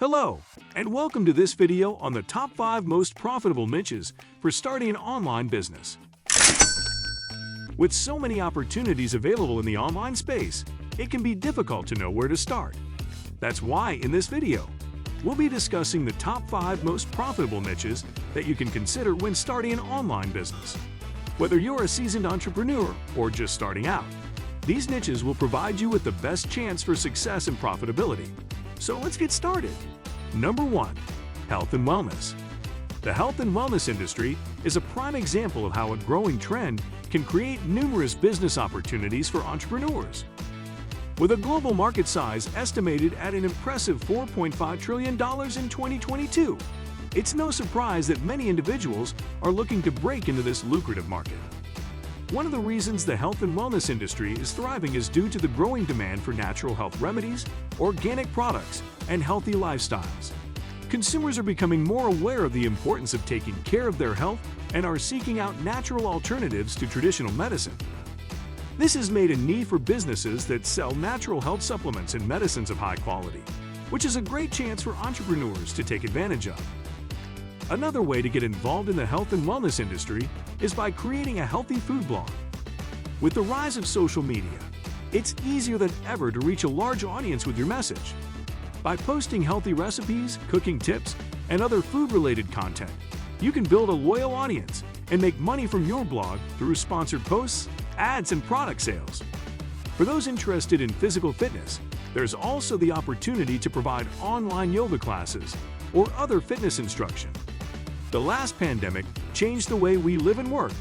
Hello, and welcome to this video on the top 5 most profitable niches for starting an online business. With so many opportunities available in the online space, it can be difficult to know where to start. That's why in this video, we'll be discussing the top 5 most profitable niches that you can consider when starting an online business. Whether you're a seasoned entrepreneur or just starting out, these niches will provide you with the best chance for success and profitability. So let's get started. Number 1. Health and wellness. The health and wellness industry is a prime example of how a growing trend can create numerous business opportunities for entrepreneurs. With a global market size estimated at an impressive $4.5 trillion in 2022, it's no surprise that many individuals are looking to break into this lucrative market. One of the reasons the health and wellness industry is thriving is due to the growing demand for natural health remedies, organic products, and healthy lifestyles. Consumers are becoming more aware of the importance of taking care of their health and are seeking out natural alternatives to traditional medicine. This has made a need for businesses that sell natural health supplements and medicines of high quality, which is a great chance for entrepreneurs to take advantage of. Another way to get involved in the health and wellness industry is by creating a healthy food blog. With the rise of social media, it's easier than ever to reach a large audience with your message. By posting healthy recipes, cooking tips, and other food-related content, you can build a loyal audience and make money from your blog through sponsored posts, ads, and product sales. For those interested in physical fitness, there's also the opportunity to provide online yoga classes or other fitness instruction. The last pandemic changed the way we live and work.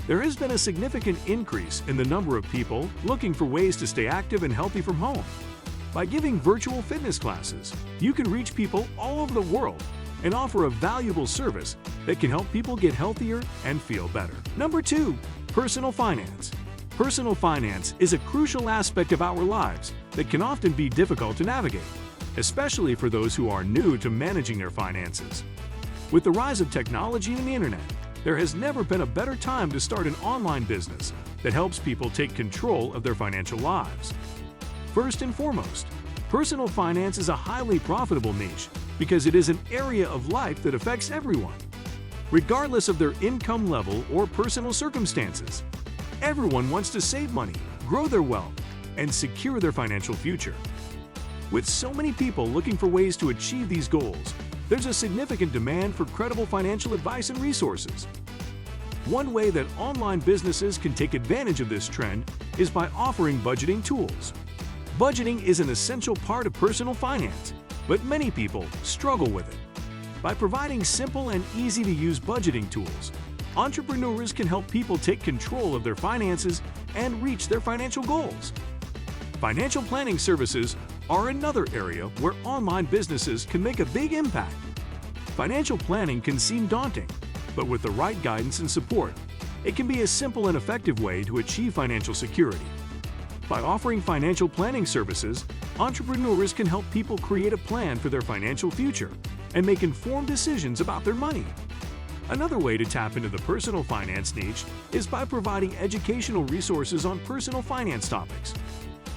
There has been a significant increase in the number of people looking for ways to stay active and healthy from home. By giving virtual fitness classes, you can reach people all over the world and offer a valuable service that can help people get healthier and feel better. Number 2. Personal finance. Personal finance is a crucial aspect of our lives that can often be difficult to navigate, especially for those who are new to managing their finances. With the rise of technology and the internet, there has never been a better time to start an online business that helps people take control of their financial lives. First and foremost, personal finance is a highly profitable niche because it is an area of life that affects everyone, regardless of their income level or personal circumstances. Everyone wants to save money, grow their wealth, and secure their financial future. With so many people looking for ways to achieve these goals, there's a significant demand for credible financial advice and resources. One way that online businesses can take advantage of this trend is by offering budgeting tools. Budgeting is an essential part of personal finance, but many people struggle with it. By providing simple and easy-to-use budgeting tools, entrepreneurs can help people take control of their finances and reach their financial goals. Financial planning services are another area where online businesses can make a big impact. Financial planning can seem daunting, but with the right guidance and support, it can be a simple and effective way to achieve financial security. By offering financial planning services, entrepreneurs can help people create a plan for their financial future and make informed decisions about their money. Another way to tap into the personal finance niche is by providing educational resources on personal finance topics.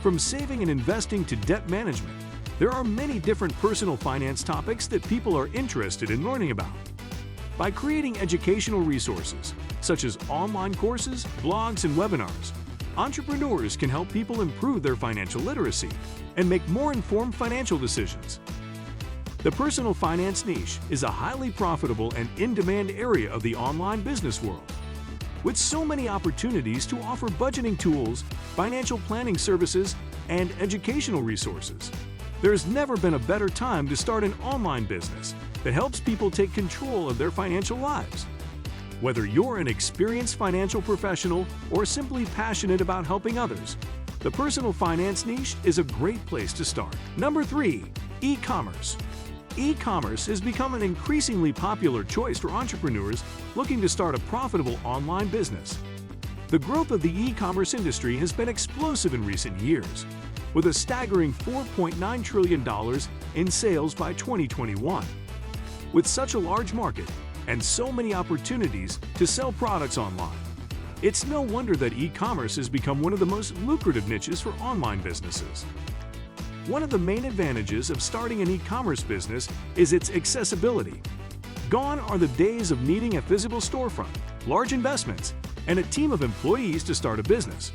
From saving and investing to debt management, there are many different personal finance topics that people are interested in learning about. By creating educational resources, such as online courses, blogs, and webinars, entrepreneurs can help people improve their financial literacy and make more informed financial decisions. The personal finance niche is a highly profitable and in-demand area of the online business world. With so many opportunities to offer budgeting tools, financial planning services, and educational resources, there's never been a better time to start an online business that helps people take control of their financial lives. Whether you're an experienced financial professional or simply passionate about helping others, the personal finance niche is a great place to start. Number 3. E-commerce. E-commerce has become an increasingly popular choice for entrepreneurs looking to start a profitable online business. The growth of the e-commerce industry has been explosive in recent years, with a staggering $4.9 trillion in sales by 2021. With such a large market and so many opportunities to sell products online, it's no wonder that e-commerce has become one of the most lucrative niches for online businesses. One of the main advantages of starting an e-commerce business is its accessibility. Gone are the days of needing a physical storefront, large investments, and a team of employees to start a business.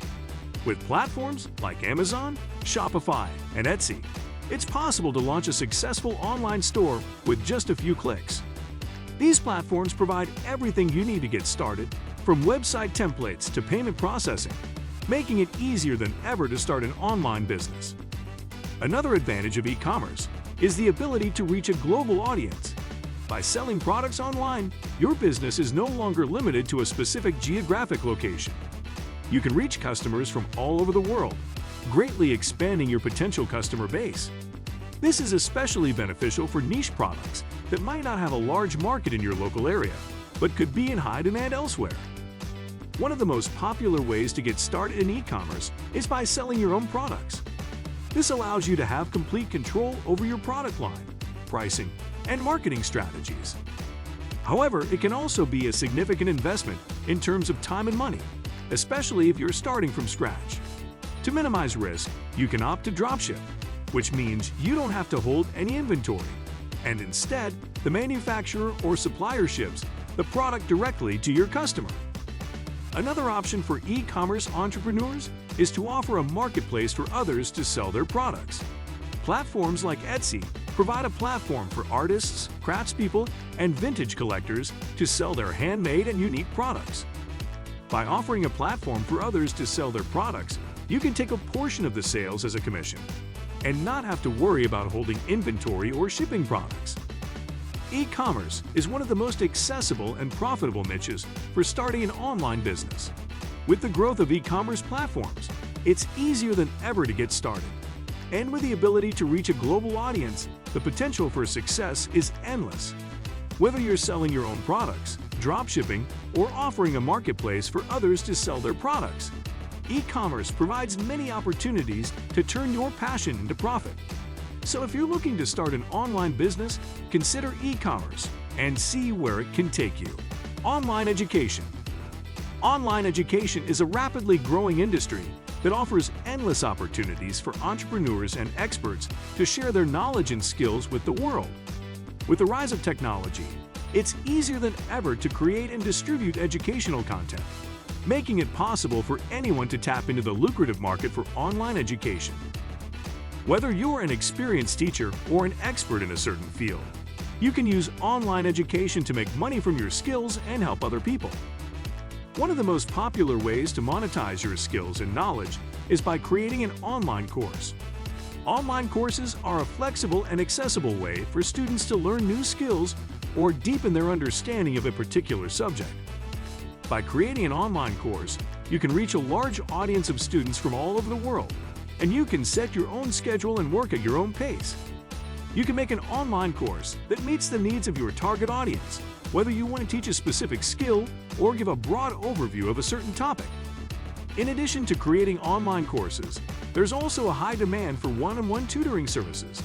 With platforms like Amazon, Shopify, and Etsy, it's possible to launch a successful online store with just a few clicks. These platforms provide everything you need to get started, from website templates to payment processing, making it easier than ever to start an online business. Another advantage of e-commerce is the ability to reach a global audience. By selling products online, your business is no longer limited to a specific geographic location. You can reach customers from all over the world, greatly expanding your potential customer base. This is especially beneficial for niche products that might not have a large market in your local area, but could be in high demand elsewhere. One of the most popular ways to get started in e-commerce is by selling your own products. This allows you to have complete control over your product line, pricing, and marketing strategies. However, it can also be a significant investment in terms of time and money, especially if you're starting from scratch. To minimize risk, you can opt to dropship, which means you don't have to hold any inventory, and instead, the manufacturer or supplier ships the product directly to your customer. Another option for e-commerce entrepreneurs is to offer a marketplace for others to sell their products. Platforms like Etsy provide a platform for artists, craftspeople, and vintage collectors to sell their handmade and unique products. By offering a platform for others to sell their products, you can take a portion of the sales as a commission and not have to worry about holding inventory or shipping products. E-commerce is one of the most accessible and profitable niches for starting an online business. With the growth of e-commerce platforms, it's easier than ever to get started. And with the ability to reach a global audience, the potential for success is endless. Whether you're selling your own products, dropshipping, or offering a marketplace for others to sell their products, e-commerce provides many opportunities to turn your passion into profit. So if you're looking to start an online business, consider e-commerce and see where it can take you. Online education. Online education is a rapidly growing industry that offers endless opportunities for entrepreneurs and experts to share their knowledge and skills with the world. With the rise of technology, it's easier than ever to create and distribute educational content, making it possible for anyone to tap into the lucrative market for online education. Whether you're an experienced teacher or an expert in a certain field, you can use online education to make money from your skills and help other people. One of the most popular ways to monetize your skills and knowledge is by creating an online course. Online courses are a flexible and accessible way for students to learn new skills or deepen their understanding of a particular subject. By creating an online course, you can reach a large audience of students from all over the world, and you can set your own schedule and work at your own pace. You can make an online course that meets the needs of your target audience, whether you want to teach a specific skill or give a broad overview of a certain topic. In addition to creating online courses, there's also a high demand for one-on-one tutoring services.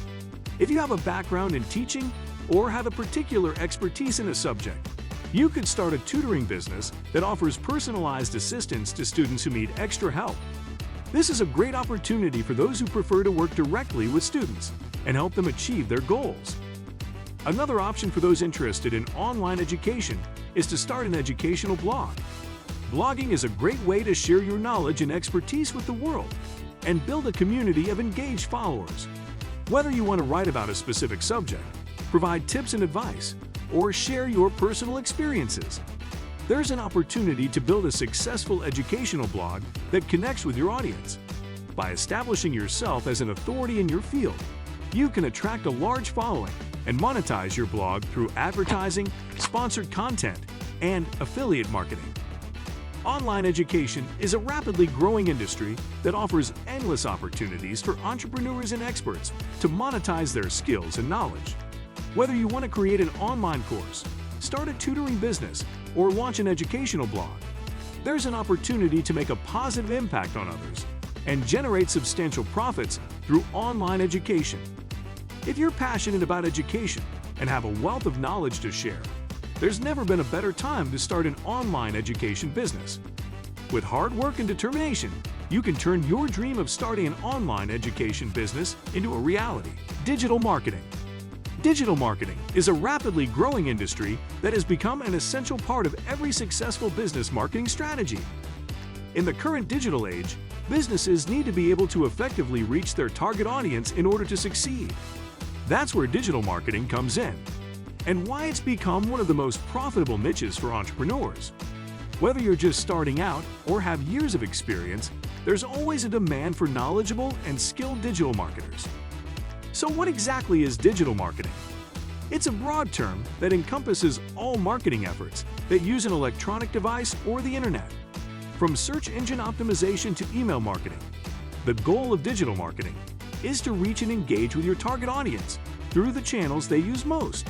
If you have a background in teaching or have a particular expertise in a subject, you could start a tutoring business that offers personalized assistance to students who need extra help. This is a great opportunity for those who prefer to work directly with students and help them achieve their goals. Another option for those interested in online education is to start an educational blog. Blogging is a great way to share your knowledge and expertise with the world and build a community of engaged followers. Whether you want to write about a specific subject, provide tips and advice, or share your personal experiences, there's an opportunity to build a successful educational blog that connects with your audience. By establishing yourself as an authority in your field, you can attract a large following and monetize your blog through advertising, sponsored content, and affiliate marketing. Online education is a rapidly growing industry that offers endless opportunities for entrepreneurs and experts to monetize their skills and knowledge. Whether you want to create an online course, start a tutoring business, or launch an educational blog, there's an opportunity to make a positive impact on others and generate substantial profits through online education. If you're passionate about education and have a wealth of knowledge to share, there's never been a better time to start an online education business. With hard work and determination, you can turn your dream of starting an online education business into a reality. Digital marketing. Digital marketing is a rapidly growing industry that has become an essential part of every successful business marketing strategy. In the current digital age, businesses need to be able to effectively reach their target audience in order to succeed. That's where digital marketing comes in, and why it's become one of the most profitable niches for entrepreneurs. Whether you're just starting out or have years of experience, there's always a demand for knowledgeable and skilled digital marketers. So what exactly is digital marketing? It's a broad term that encompasses all marketing efforts that use an electronic device or the internet. From search engine optimization to email marketing, the goal of digital marketing is to reach and engage with your target audience through the channels they use most.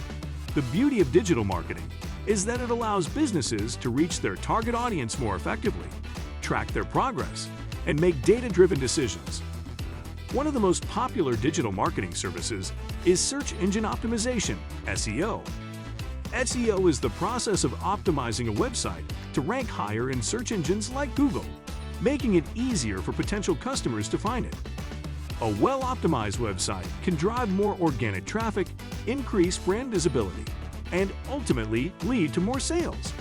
The beauty of digital marketing is that it allows businesses to reach their target audience more effectively, track their progress, and make data-driven decisions. One of the most popular digital marketing services is search engine optimization, SEO. SEO is the process of optimizing a website to rank higher in search engines like Google, making it easier for potential customers to find it. A well-optimized website can drive more organic traffic, increase brand visibility, and ultimately lead to more sales.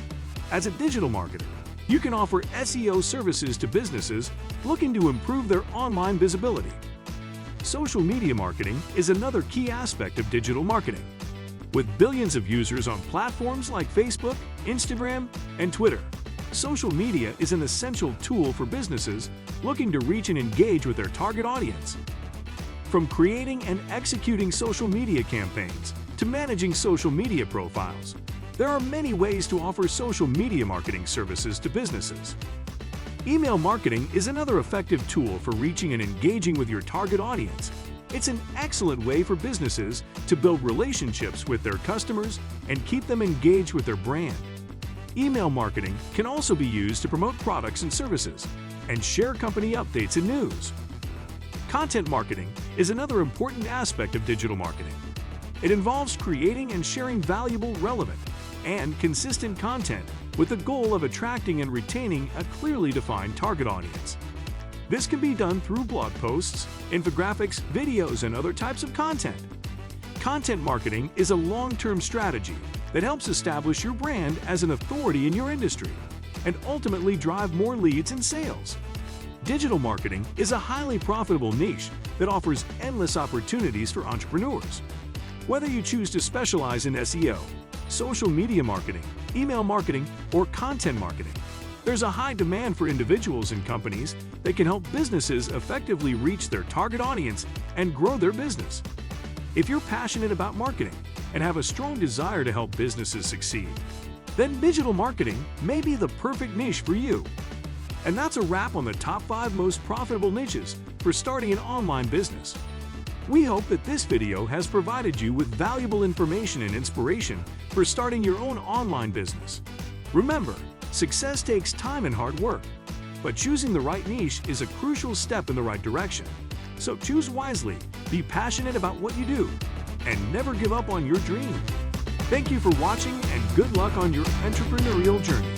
As a digital marketer, you can offer SEO services to businesses looking to improve their online visibility. Social media marketing is another key aspect of digital marketing. With billions of users on platforms like Facebook, Instagram, and Twitter, social media is an essential tool for businesses looking to reach and engage with their target audience. From creating and executing social media campaigns to managing social media profiles, there are many ways to offer social media marketing services to businesses. Email marketing is another effective tool for reaching and engaging with your target audience. It's an excellent way for businesses to build relationships with their customers and keep them engaged with their brand. Email marketing can also be used to promote products and services and share company updates and news. Content marketing is another important aspect of digital marketing. It involves creating and sharing valuable, relevant, and consistent content with the goal of attracting and retaining a clearly defined target audience. This can be done through blog posts, infographics, videos, and other types of content. Content marketing is a long-term strategy that helps establish your brand as an authority in your industry and ultimately drive more leads and sales. Digital marketing is a highly profitable niche that offers endless opportunities for entrepreneurs. Whether you choose to specialize in SEO, social media marketing, email marketing, or content marketing, there's a high demand for individuals and companies that can help businesses effectively reach their target audience and grow their business. If you're passionate about marketing and have a strong desire to help businesses succeed, then digital marketing may be the perfect niche for you. And that's a wrap on the top 5 most profitable niches for starting an online business. We hope that this video has provided you with valuable information and inspiration for starting your own online business. Remember, success takes time and hard work, but choosing the right niche is a crucial step in the right direction. So choose wisely, be passionate about what you do, and never give up on your dream. Thank you for watching and good luck on your entrepreneurial journey.